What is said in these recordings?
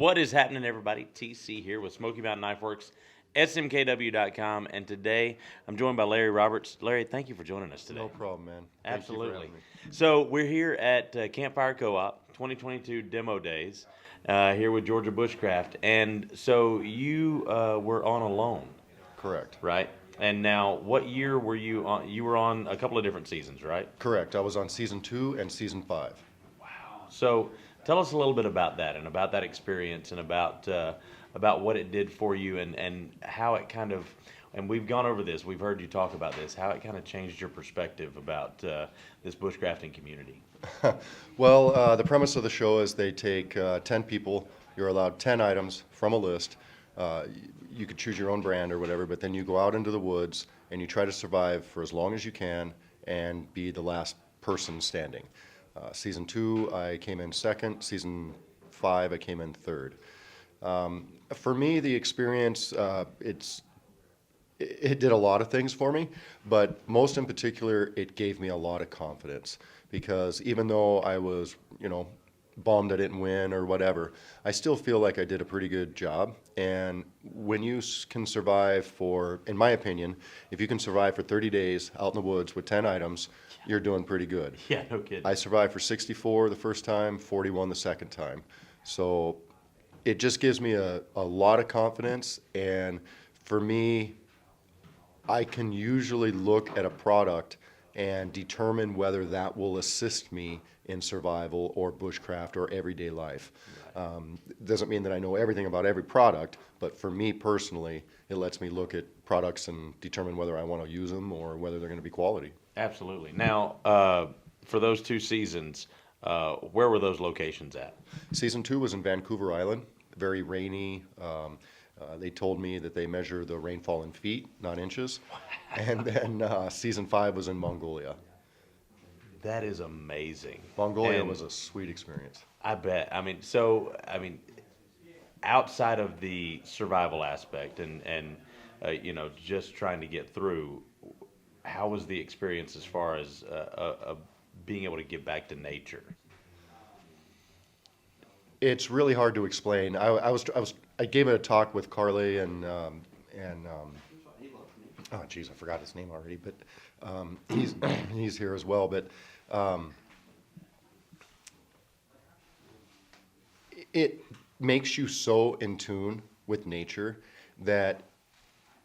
What is happening, everybody? TC here with Smoky Mountain Knife Works, smkw.com, and today I'm joined by Larry Roberts. Larry, thank you for joining us today. No problem, man. Absolutely. Thank you for having me. So we're here at Campfire Co-op 2022 Demo Days here with Georgia Bushcraft, and so you were on a loan, Correct. right? And now, what year were you on? You were on a couple of different seasons, right? Correct. I was on season 2 and season 5. So tell us a little bit about that and about that experience and about what it did for you and how it kind of, and we've gone over this, we've heard you talk about this, how it kind of changed your perspective about this bushcrafting community. Well, the premise of the show is they take 10 people. You're allowed 10 items from a list. You could choose your own brand or whatever, but then you go out into the woods and you try to survive for as long as you can and be the last person standing. Season 2, I came in second. Season 5, I came in third. For me, the experience, it did a lot of things for me, but most in particular, it gave me a lot of confidence because even though I was, bummed I didn't win or whatever, I still feel like I did a pretty good job. And when you can survive for, in my opinion, if you can survive for 30 days out in the woods with 10 items, you're doing pretty good. Yeah, no kidding. I survived for 64 the first time, 41 the second time. So it just gives me a lot of confidence. And for me, I can usually look at a product and determine whether that will assist me in survival or bushcraft or everyday life. Doesn't mean that I know everything about every product, but for me personally, it lets me look at products and determine whether I want to use them or whether they're going to be quality. Absolutely. Now, for those 2 seasons, where were those locations at? Season 2 was in Vancouver Island, very rainy. They told me that they measure the rainfall in feet, not inches. And then season 5 was in Mongolia. That is amazing. Mongolia was a sweet experience. I bet. I mean, outside of the survival aspect and just trying to get through, how was the experience as far as being able to give back to nature? It's really hard to explain. I gave a talk with Carly and oh geez, I forgot his name already, but he's here as well. But it makes you so in tune with nature that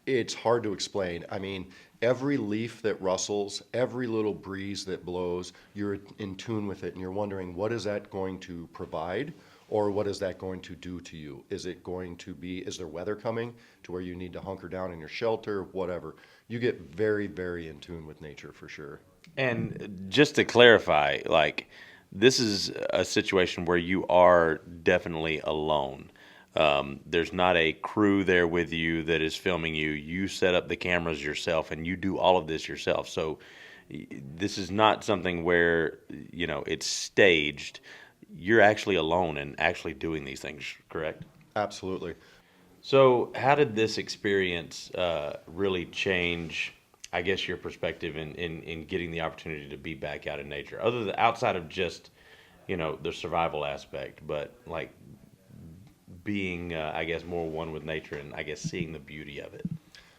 it's hard to explain. I mean, every leaf that rustles, every little breeze that blows, you're in tune with it, and you're wondering, what is that going to provide? Or what is that going to do to you? Is there weather coming to where you need to hunker down in your shelter, whatever? You get very, very in tune with nature for sure. And just to clarify, this is a situation where you are definitely alone. There's not a crew there with you that is filming you. You set up the cameras yourself and you do all of this yourself. So this is not something where, it's staged. You're actually alone and actually doing these things, correct? Absolutely. So how did this experience really change, I guess, your perspective in getting the opportunity to be back out in nature, outside of just, the survival aspect, but being, I guess, more one with nature and, I guess, seeing the beauty of it?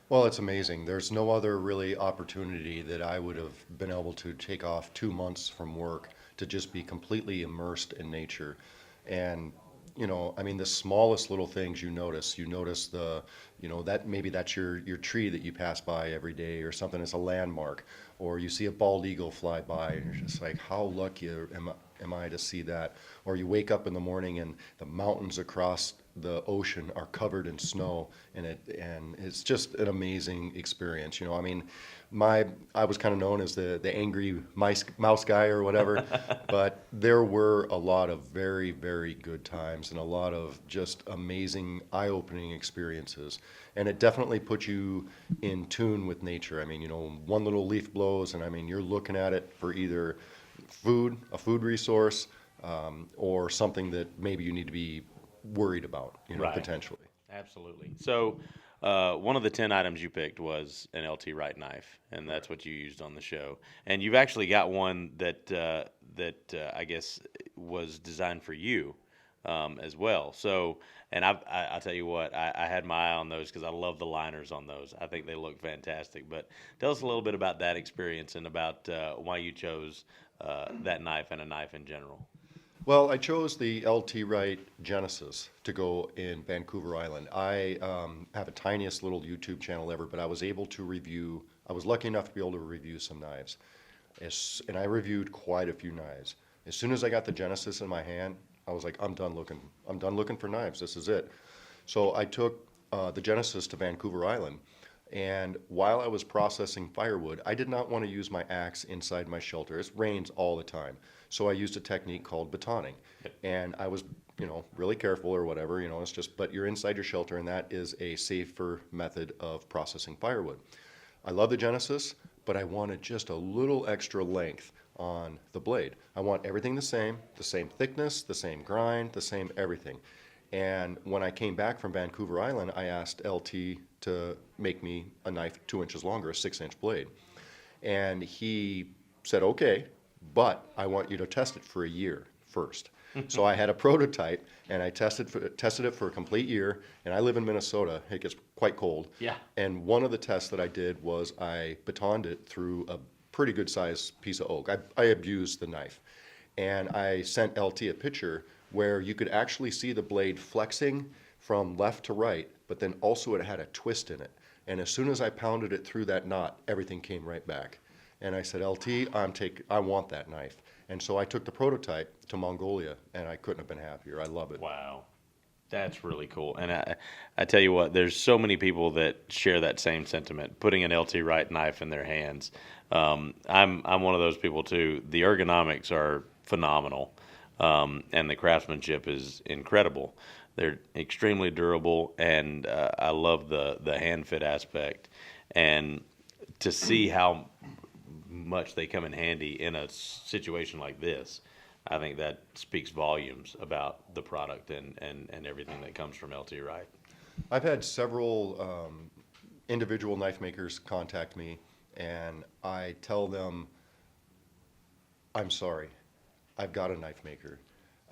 Well, it's amazing. There's no other really opportunity that I would have been able to take off 2 months from work to just be completely immersed in nature. And, the smallest little things you notice that maybe that's your tree that you pass by every day or something that's a landmark, or you see a bald eagle fly by and you're just like, how lucky am I to see that? Or you wake up in the morning and the mountains across the ocean are covered in snow, and it's just an amazing experience. I was kind of known as the angry mouse guy or whatever, but there were a lot of very, very good times and a lot of just amazing, eye-opening experiences. And it definitely puts you in tune with nature. One little leaf blows, and you're looking at it for either a food resource, or something that maybe you need to be worried about, Right. potentially. Absolutely. So one of the 10 items you picked was an LT Wright knife, and that's what you used on the show. And you've actually got one that I guess was designed for you. as well. So, and I tell you what, I had my eye on those because I love the liners on those. I think they look fantastic. But tell us a little bit about that experience and about why you chose that knife and a knife in general. Well, I chose the LT Wright Genesis to go in Vancouver Island. I have the tiniest little YouTube channel ever, but I was able to review, I was lucky enough to be able to review some knives. And I reviewed quite a few knives. As soon as I got the Genesis in my hand, I was like, I'm done looking. I'm done looking for knives. This is it. So I took the Genesis to Vancouver Island. And while I was processing firewood, I did not want to use my axe inside my shelter. It rains all the time. So I used a technique called batoning. And I was, really careful or whatever, it's just, but you're inside your shelter and that is a safer method of processing firewood. I love the Genesis, but I wanted just a little extra length on the blade. I want everything the same thickness, the same grind, the same everything. And when I came back from Vancouver Island, I asked LT to make me a knife 2 inches longer, a 6-inch blade. And he said, okay, but I want you to test it for a year first. So I had a prototype and I tested it for a complete year. And I live in Minnesota. It gets quite cold. Yeah. And one of the tests that I did was I batoned it through a pretty good sized piece of oak. I abused the knife. And I sent LT a picture where you could actually see the blade flexing from left to right, but then also it had a twist in it. And as soon as I pounded it through that knot, everything came right back. And I said, LT, I want that knife. And so I took the prototype to Mongolia, and I couldn't have been happier. I love it. Wow. That's really cool. And I tell you what, there's so many people that share that same sentiment, putting an LT Wright knife in their hands. I'm one of those people too. The ergonomics are phenomenal, and the craftsmanship is incredible. They're extremely durable, and I love the hand fit aspect. And to see how much they come in handy in a situation like this, I think that speaks volumes about the product and everything that comes from LT Wright. I've had several individual knife makers contact me, and I tell them, I'm sorry, I've got a knife maker.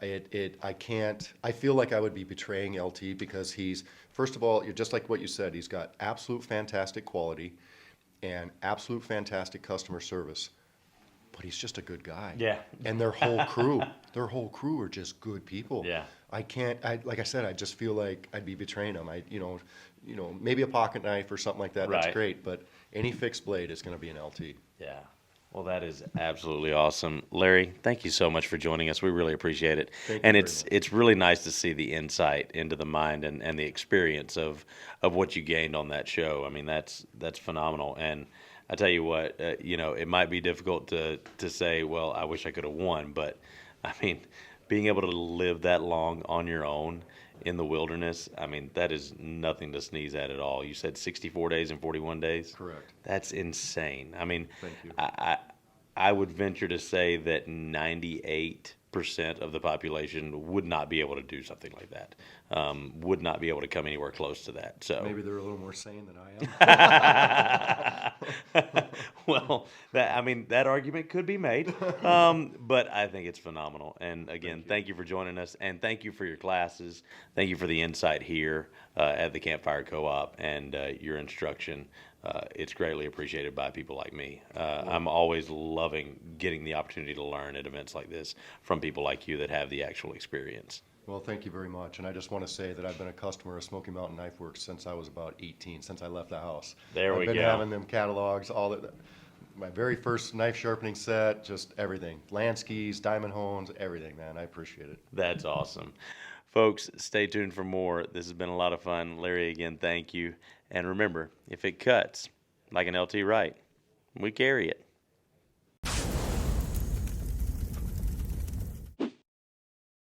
I can't, I feel like I would be betraying LT because he's, first of all, you're just like what you said, he's got absolute fantastic quality and absolute fantastic customer service. But he's just a good guy. Yeah. And their whole crew are just good people. Yeah. Like I said, I just feel like I'd be betraying them. Maybe a pocket knife or something like that. That's Right. great. But any fixed blade is going to be an LT. Yeah. Well, that is absolutely awesome. Larry, thank you so much for joining us. We really appreciate it. Thank you And very it's much. it's really nice to see the insight into the mind and the experience of what you gained on that show. I mean, that's phenomenal. And I tell you what, it might be difficult to say, well, I wish I could have won, but I mean, being able to live that long on your own in the wilderness, I mean, that is nothing to sneeze at all. You said 64 days and 41 days? Correct. That's insane. I mean, Thank you. I would venture to say that 98% of the population would not be able to do something like that, would not be able to come anywhere close to that. So Maybe they're a little more sane than I am. well, that argument could be made, but I think it's phenomenal. And again, thank you for joining us, and thank you for your classes. Thank you for the insight here at the Campfire Co-op and your instruction. It's greatly appreciated by people like me. I'm always loving getting the opportunity to learn at events like this from people like you that have the actual experience. Well, thank you very much. And I just want to say that I've been a customer of Smoky Mountain Knife Works since I was about 18, since I left the house. There we I've been go. having them catalogs, all that. My very first knife sharpening set, just everything. Land skis, diamond hones, everything, man. I appreciate it. That's awesome. Folks, stay tuned for more. This has been a lot of fun. Larry, again, thank you. And remember, if it cuts like an LT Wright, we carry it.